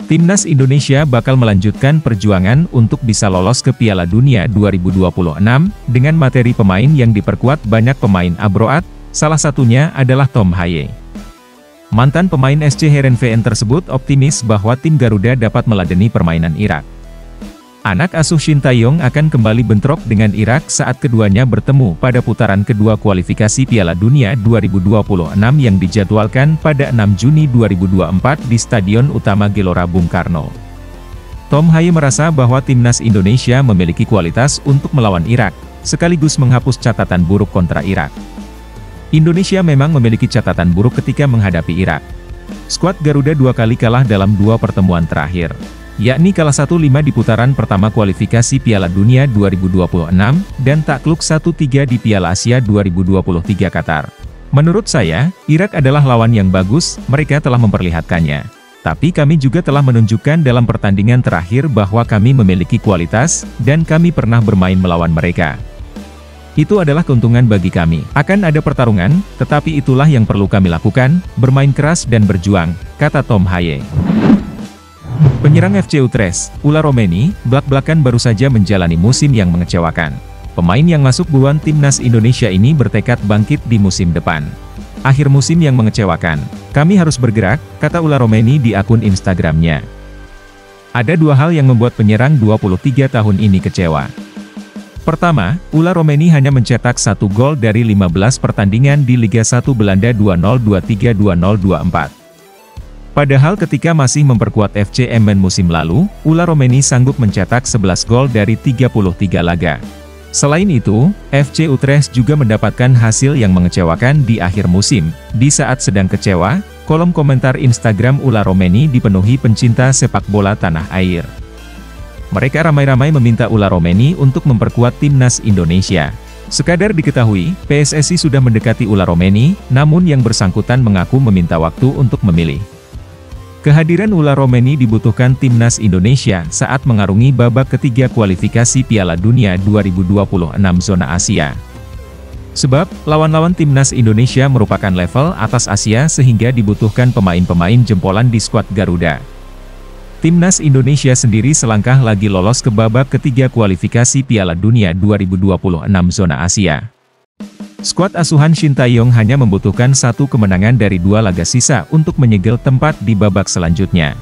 Timnas Indonesia bakal melanjutkan perjuangan untuk bisa lolos ke Piala Dunia 2026, dengan materi pemain yang diperkuat banyak pemain abroad, salah satunya adalah Tom Haye. Mantan pemain SC Heerenveen tersebut optimis bahwa tim Garuda dapat meladeni permainan Irak. Anak asuh Shin Tae-yong akan kembali bentrok dengan Irak saat keduanya bertemu pada putaran kedua kualifikasi Piala Dunia 2026 yang dijadwalkan pada 6 Juni 2024 di Stadion Utama Gelora Bung Karno. Tom Haye merasa bahwa timnas Indonesia memiliki kualitas untuk melawan Irak, sekaligus menghapus catatan buruk kontra Irak. Indonesia memang memiliki catatan buruk ketika menghadapi Irak. Skuad Garuda 2 kali kalah dalam 2 pertemuan terakhir, yakni kalah 1-5 di putaran pertama kualifikasi Piala Dunia 2026, dan takluk 1-3 di Piala Asia 2023 Qatar. Menurut saya, Irak adalah lawan yang bagus, mereka telah memperlihatkannya. Tapi kami juga telah menunjukkan dalam pertandingan terakhir bahwa kami memiliki kualitas, dan kami pernah bermain melawan mereka. Itu adalah keuntungan bagi kami. Akan ada pertarungan, tetapi itulah yang perlu kami lakukan, bermain keras dan berjuang, kata Tom Haye. Penyerang FC Utrecht, Ula Romeni, blak-blakan baru saja menjalani musim yang mengecewakan. Pemain yang masuk buruan timnas Indonesia ini bertekad bangkit di musim depan. Akhir musim yang mengecewakan. Kami harus bergerak, kata Ula Romeni di akun Instagramnya. Ada 2 hal yang membuat penyerang 23 tahun ini kecewa. Pertama, Ula Romeni hanya mencetak 1 gol dari 15 pertandingan di Liga 1 Belanda 2023-2024. Padahal ketika masih memperkuat FC Emmen musim lalu, Ula Romeni sanggup mencetak 11 gol dari 33 laga. Selain itu, FC Utrecht juga mendapatkan hasil yang mengecewakan di akhir musim. Di saat sedang kecewa, kolom komentar Instagram Ula Romeni dipenuhi pencinta sepak bola tanah air. Mereka ramai-ramai meminta Ula Romeni untuk memperkuat timnas Indonesia. Sekadar diketahui, PSSI sudah mendekati Ula Romeni, namun yang bersangkutan mengaku meminta waktu untuk memilih. Kehadiran Ula Romeni dibutuhkan timnas Indonesia saat mengarungi babak ketiga kualifikasi Piala Dunia 2026 zona Asia. Sebab, lawan-lawan timnas Indonesia merupakan level atas Asia sehingga dibutuhkan pemain-pemain jempolan di skuad Garuda. Timnas Indonesia sendiri selangkah lagi lolos ke babak ketiga kualifikasi Piala Dunia 2026 zona Asia. Skuad asuhan Shin Tae-yong hanya membutuhkan 1 kemenangan dari 2 laga sisa untuk menyegel tempat di babak selanjutnya.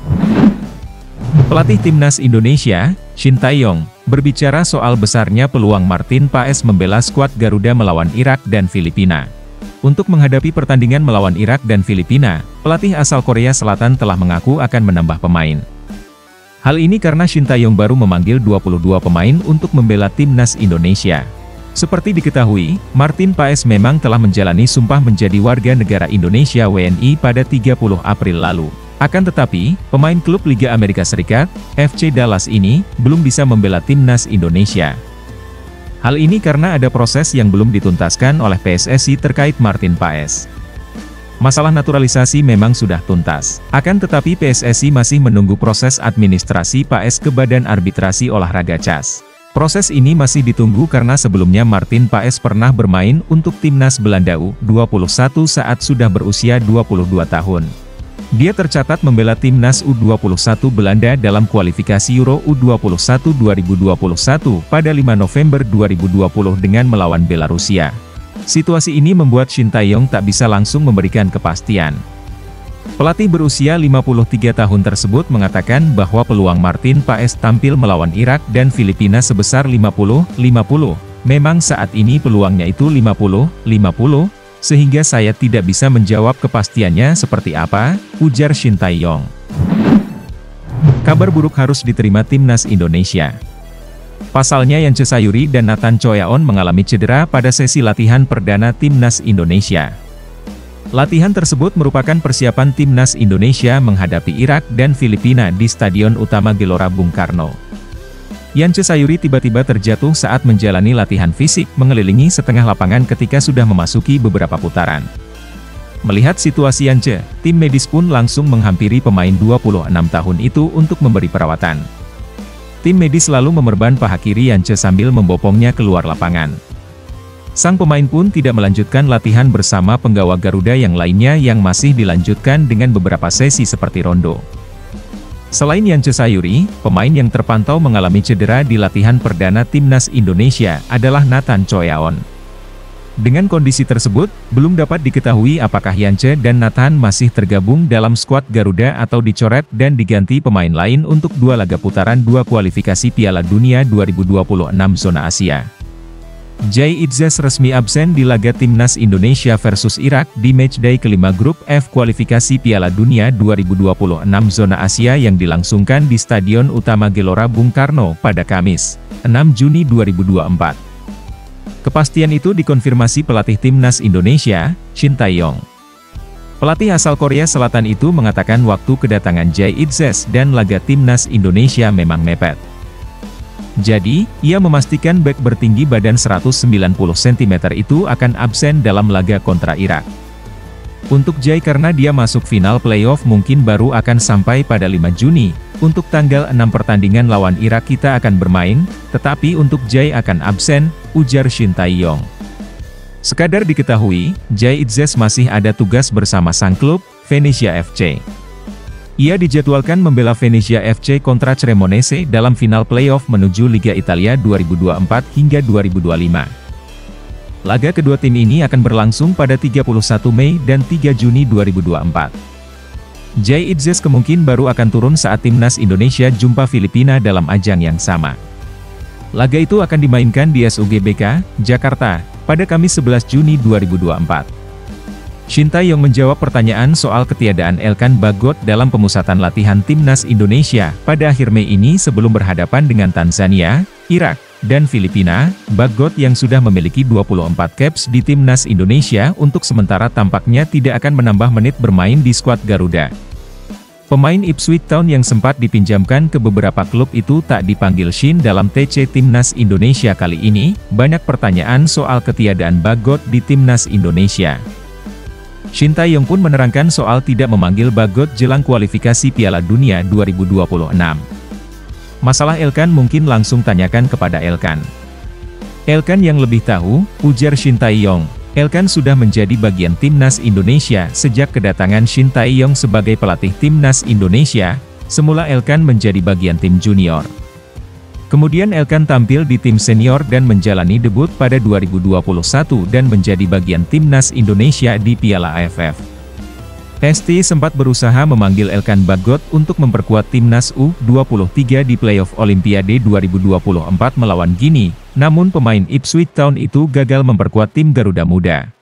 Pelatih timnas Indonesia, Shin Tae-yong, berbicara soal besarnya peluang Martin Paes membela skuad Garuda melawan Irak dan Filipina. Untuk menghadapi pertandingan melawan Irak dan Filipina, pelatih asal Korea Selatan telah mengaku akan menambah pemain. Hal ini karena Shin Tae-yong baru memanggil 22 pemain untuk membela timnas Indonesia. Seperti diketahui, Martin Paes memang telah menjalani sumpah menjadi warga negara Indonesia WNI pada 30 April lalu. Akan tetapi, pemain klub Liga Amerika Serikat, FC Dallas ini, belum bisa membela timnas Indonesia. Hal ini karena ada proses yang belum dituntaskan oleh PSSI terkait Martin Paes. Masalah naturalisasi memang sudah tuntas. Akan tetapi PSSI masih menunggu proses administrasi Paes ke Badan Arbitrasi Olahraga CAS. Proses ini masih ditunggu karena sebelumnya Martin Paes pernah bermain untuk timnas Belanda U21 saat sudah berusia 22 tahun. Dia tercatat membela timnas U21 Belanda dalam kualifikasi Euro U21 2021 pada 5 November 2020 dengan melawan Belarusia. Situasi ini membuat Shin Tae-yong tak bisa langsung memberikan kepastian. Pelatih berusia 53 tahun tersebut mengatakan bahwa peluang Martin Paes tampil melawan Irak dan Filipina sebesar 50-50. Memang saat ini peluangnya itu 50-50, sehingga saya tidak bisa menjawab kepastiannya seperti apa, ujar Shin Tae-yong. Kabar buruk harus diterima timnas Indonesia. Pasalnya Yance Sayuri dan Nathan Choyaon mengalami cedera pada sesi latihan perdana timnas Indonesia. Latihan tersebut merupakan persiapan timnas Indonesia menghadapi Irak dan Filipina di Stadion Utama Gelora Bung Karno. Yance Sayuri tiba-tiba terjatuh saat menjalani latihan fisik mengelilingi setengah lapangan ketika sudah memasuki beberapa putaran. Melihat situasi Yance, tim medis pun langsung menghampiri pemain 26 tahun itu untuk memberi perawatan. Tim medis lalu memerban paha kiri Yance sambil membopongnya keluar lapangan. Sang pemain pun tidak melanjutkan latihan bersama penggawa Garuda yang lainnya yang masih dilanjutkan dengan beberapa sesi seperti rondo. Selain Yance Sayuri, pemain yang terpantau mengalami cedera di latihan perdana timnas Indonesia adalah Nathan Choyaon. Dengan kondisi tersebut, belum dapat diketahui apakah Yance dan Nathan masih tergabung dalam skuad Garuda atau dicoret dan diganti pemain lain untuk 2 laga putaran 2 kualifikasi Piala Dunia 2026 zona Asia. Jay Itzes resmi absen di laga Timnas Indonesia versus Irak di matchday kelima grup F kualifikasi Piala Dunia 2026 zona Asia yang dilangsungkan di Stadion Utama Gelora Bung Karno pada Kamis, 6 Juni 2024. Kepastian itu dikonfirmasi pelatih Timnas Indonesia, Shin Tae-yong. Pelatih asal Korea Selatan itu mengatakan waktu kedatangan Jay Itzes dan laga Timnas Indonesia memang mepet. Jadi, ia memastikan bek bertinggi badan 190 cm itu akan absen dalam laga kontra Irak. Untuk Jay karena dia masuk final playoff mungkin baru akan sampai pada 5 Juni, untuk tanggal 6 pertandingan lawan Irak kita akan bermain, tetapi untuk Jay akan absen, ujar Shin Tae-yong. Sekadar diketahui, Jay Itzes masih ada tugas bersama sang klub, Venezia FC. Ia dijadwalkan membela Venezia FC kontra Cremonese dalam final playoff menuju Liga Italia 2024 hingga 2025. Laga kedua tim ini akan berlangsung pada 31 Mei dan 3 Juni 2024. Jay Itzes kemungkinan baru akan turun saat Timnas Indonesia jumpa Filipina dalam ajang yang sama. Laga itu akan dimainkan di SUGBK, Jakarta, pada Kamis 11 Juni 2024. Shin Tae-yong menjawab pertanyaan soal ketiadaan Elkan Bagot dalam pemusatan latihan Timnas Indonesia pada akhir Mei ini sebelum berhadapan dengan Tanzania, Irak, dan Filipina. Bagot yang sudah memiliki 24 caps di Timnas Indonesia untuk sementara tampaknya tidak akan menambah menit bermain di skuad Garuda. Pemain Ipswich Town yang sempat dipinjamkan ke beberapa klub itu tak dipanggil Shin dalam TC Timnas Indonesia kali ini. Banyak pertanyaan soal ketiadaan Bagot di Timnas Indonesia. Shin Tae-yong pun menerangkan soal tidak memanggil Bagot jelang kualifikasi Piala Dunia 2026. Masalah Elkan mungkin langsung tanyakan kepada Elkan. Elkan yang lebih tahu, ujar Shin Tae-yong. Elkan sudah menjadi bagian Timnas Indonesia sejak kedatangan Shin Tae-yong sebagai pelatih Timnas Indonesia. Semula Elkan menjadi bagian tim junior. Kemudian Elkan tampil di tim senior dan menjalani debut pada 2021 dan menjadi bagian Timnas Indonesia di Piala AFF. ST sempat berusaha memanggil Elkan Bagot untuk memperkuat Timnas U23 di playoff Olimpiade 2024 melawan Guinea, namun pemain Ipswich Town itu gagal memperkuat tim Garuda Muda.